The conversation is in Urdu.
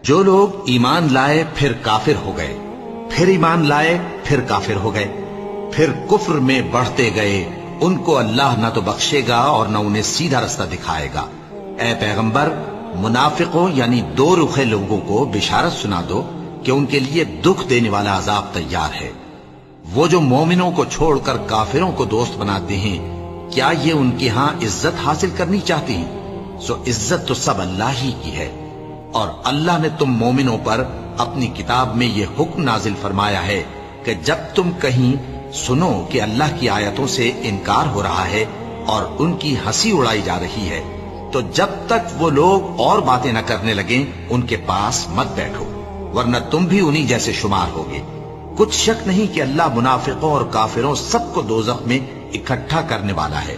جو لوگ ایمان لائے پھر کافر ہو گئے، پھر ایمان لائے پھر کافر ہو گئے، پھر کفر میں بڑھتے گئے، ان کو اللہ نہ تو بخشے گا اور نہ انہیں سیدھا رستہ دکھائے گا۔ اے پیغمبر، منافقوں یعنی دو رخے لوگوں کو بشارت سنا دو کہ ان کے لیے دکھ دینے والا عذاب تیار ہے۔ وہ جو مومنوں کو چھوڑ کر کافروں کو دوست بناتے ہیں، کیا یہ ان کے ہاں عزت حاصل کرنی چاہتی ہیں؟ سو عزت تو سب اللہ ہی کی ہے۔ اور اللہ نے تم مومنوں پر اپنی کتاب میں یہ حکم نازل فرمایا ہے کہ جب تم کہیں سنو کہ اللہ کی آیتوں سے انکار ہو رہا ہے اور ان کی ہنسی اڑائی جا رہی ہے، تو جب تک وہ لوگ اور باتیں نہ کرنے لگیں ان کے پاس مت بیٹھو، ورنہ تم بھی انہی جیسے شمار ہوگے۔ کچھ شک نہیں کہ اللہ منافقوں اور کافروں سب کو دوزخ میں اکٹھا کرنے والا ہے۔